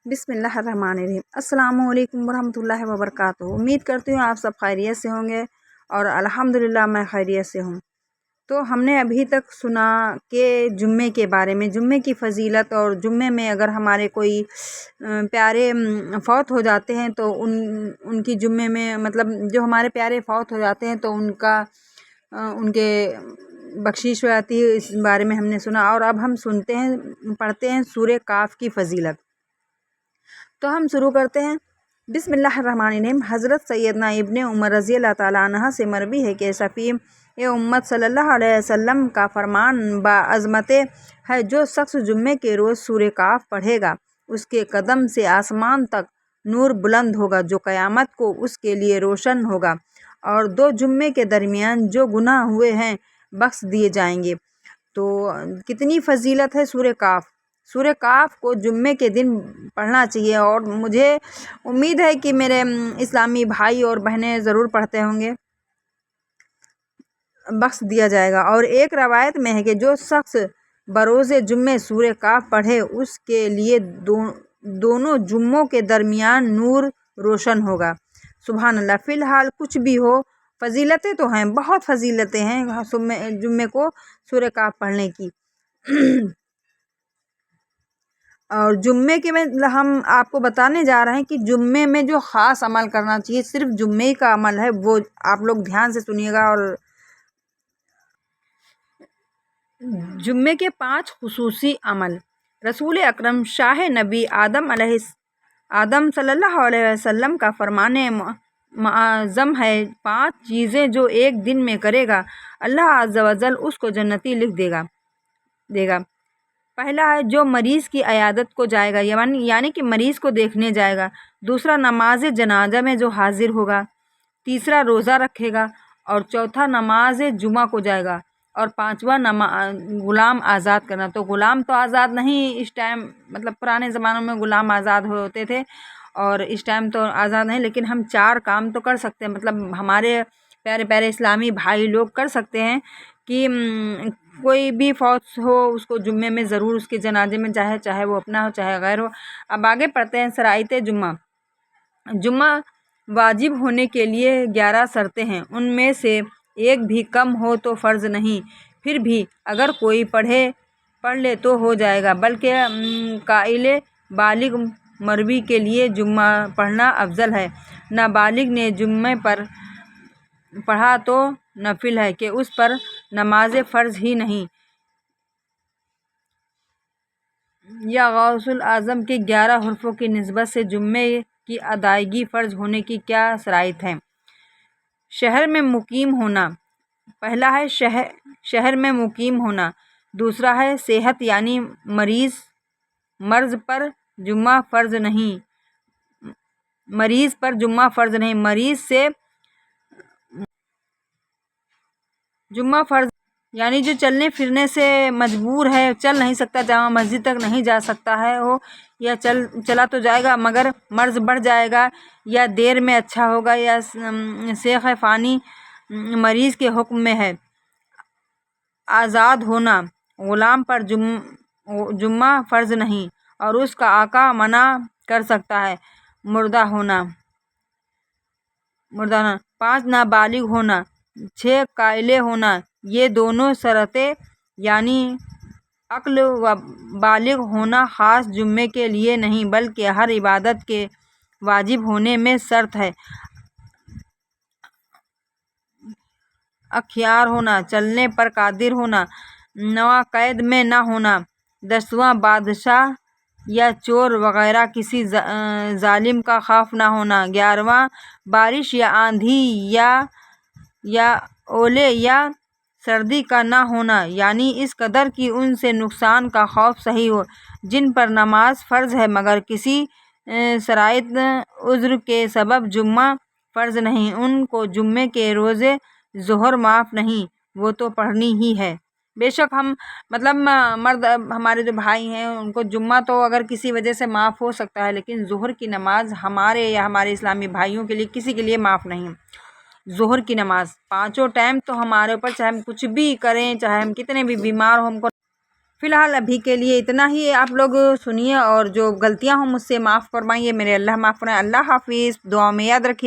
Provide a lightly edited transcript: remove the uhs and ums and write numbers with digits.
بسم اللہ الرحمن الرحیم۔ السلام علیکم ورحمۃ اللہ وبرکاتہ۔ امید کرتی ہوں آپ سب خیریت سے ہوں گے اور الحمدللہ میں خیریت سے ہوں۔ تو ہم نے ابھی تک سنا کہ جمعے کے بارے میں، جمعے کی فضیلت، اور جمعے میں اگر ہمارے کوئی پیارے فوت ہو جاتے ہیں تو ان کی جمعے میں مطلب جو ہمارے پیارے فوت ہو جاتے ہیں تو ان کے بخشش ہو جاتی ہے، اس بارے میں ہم نے سنا۔ اور اب ہم پڑھتے ہیں سورہ کاف کی فضیلت۔ تو ہم شروع کرتے ہیں۔ بسم اللہ الرحمن الرحیم۔ حضرت سیدنا ابن عمر رضی اللہ تعالیٰ عنہ سے مروی ہے کہ شفیع امت صلی اللہ علیہ وسلم کا فرمان باعظمت ہے، جو شخص جمعے کے روز سورہ کاف پڑھے گا اس کے قدم سے آسمان تک نور بلند ہوگا جو قیامت کو اس کے لیے روشن ہوگا، اور دو جمعے کے درمیان جو گناہ ہوئے ہیں بخش دیے جائیں گے۔ تو کتنی فضیلت ہے سورہ کاف۔ سورہ کاف کو جمعے کے دن پڑھنا چاہیے، اور مجھے امید ہے کہ میرے اسلامی بھائی اور بہنیں ضرور پڑھتے ہوں گے، بخش دیا جائے گا۔ اور ایک روایت میں ہے کہ جو شخص بروز جمعے سورہ کاف پڑھے اس کے لیے دونوں جمعوں کے درمیان نور روشن ہوگا۔ سبحان اللہ۔ فی الحال کچھ بھی ہو، فضیلتیں تو ہیں، بہت فضیلتیں ہیں جمعے کو سورہ کاف پڑھنے کی۔ اور جمعے کے میں ہم آپ کو بتانے جا رہے ہیں کہ جمعے میں جو خاص عمل کرنا چاہیے، صرف جمعے کا عمل ہے، وہ آپ لوگ دھیان سے سنیے گا۔ اور جمعے کے 5 خصوصی عمل۔ رسول اکرم شاہ نبی آدم صلی اللہ علیہ وسلم کا فرمان معظم ہے، 5 چیزیں جو ایک دن میں کرے گا اللہ عز و جل اس کو جنتی لکھ دے گا۔ پہلا ہے جو مریض کی عیادت کو جائے گا، یعنی کہ مریض کو دیکھنے جائے گا۔ دوسرا نماز جنازہ میں جو حاضر ہوگا۔ تیسرا روزہ رکھے گا، اور چوتھا نماز جمعہ کو جائے گا، اور پانچواں غلام آزاد کرنا۔ تو غلام تو آزاد نہیں اس ٹائم، مطلب پرانے زمانوں میں غلام آزاد ہوتے تھے، اور اس ٹائم تو آزاد نہیں، لیکن ہم 4 کام تو کر سکتے ہیں، مطلب ہمارے پیارے پیارے اسلامی بھائی لوگ کر سکتے ہیں کہ کوئی بھی فوت ہو اس کو جمعے میں ضرور اس کے جنازے میں چاہے وہ اپنا ہو چاہے غیر ہو۔ اب آگے پڑھتے ہیں شرائط جمعہ۔ جمعہ واجب ہونے کے لیے 11 شرطیں ہیں، ان میں سے ایک بھی کم ہو تو فرض نہیں، پھر بھی اگر کوئی پڑھ لے تو ہو جائے گا، بلکہ قائل بالغ مروی کے لیے جمعہ پڑھنا افضل ہے۔ نابالغ نے جمعے پر پڑھا تو نفل ہے کہ اس پر نماز فرض ہی نہیں۔ یا غوث الاعظم کے 11 حرفوں کی نسبت سے جمعے کی ادائیگی فرض ہونے کی کیا شرائط ہیں؟ شہر میں مقیم ہونا۔ پہلا ہے شہر میں مقیم ہونا۔ دوسرا ہے صحت، یعنی مرض پر جمعہ فرض نہیں، مریض سے جمعہ فرض، یعنی جو چلنے پھرنے سے مجبور ہے، چل نہیں سکتا، جامع مسجد تک نہیں جا سکتا ہے وہ، یا چلا تو جائے گا مگر مرض بڑھ جائے گا، یا دیر میں اچھا ہوگا، یا شیخ فانی مریض کے حکم میں ہے۔ آزاد ہونا۔ غلام پر جمعہ فرض نہیں، اور اس کا آقا منع کر سکتا ہے۔ مردہ ہونا۔ 5 نابالغ ہونا۔ 6 قائل ہونا۔ یہ دونوں شرطیں یعنی عقل و بالغ ہونا خاص جمعے کے لیے نہیں بلکہ ہر عبادت کے واجب ہونے میں شرط ہے۔ اختیار ہونا۔ چلنے پر قادر ہونا۔ 9 قید میں نہ ہونا۔ 10 بادشاہ یا چور وغیرہ کسی ظالم کا خوف نہ ہونا۔ 11 بارش یا آندھی یا اولے یا سردی کا نہ ہونا، یعنی اس قدر کہ ان سے نقصان کا خوف صحیح ہو۔ جن پر نماز فرض ہے مگر کسی شرعی عذر کے سبب جمعہ فرض نہیں، ان کو جمعے کے روز ظہر معاف نہیں، وہ تو پڑھنی ہی ہے۔ بے شک ہم مطلب مرد ہمارے جو بھائی ہیں ان کو جمعہ تو اگر کسی وجہ سے معاف ہو سکتا ہے، لیکن ظہر کی نماز ہمارے یا ہمارے اسلامی بھائیوں کے لیے کسی کے لیے معاف نہیں۔ ظہر کی نماز 5 ٹائم تو ہمارے اوپر، چاہے ہم کچھ بھی کریں، چاہے ہم کتنے بھی بیمار ہوں، ہم کو فی الحال ابھی کے لیے اتنا ہی. آپ لوگ سنیے اور جو غلطیاں ہوں مجھ سے معاف فرمائیے. میرے اللہ معاف فرمائے. اللہ حافظ. دعا میں یاد رکھیے.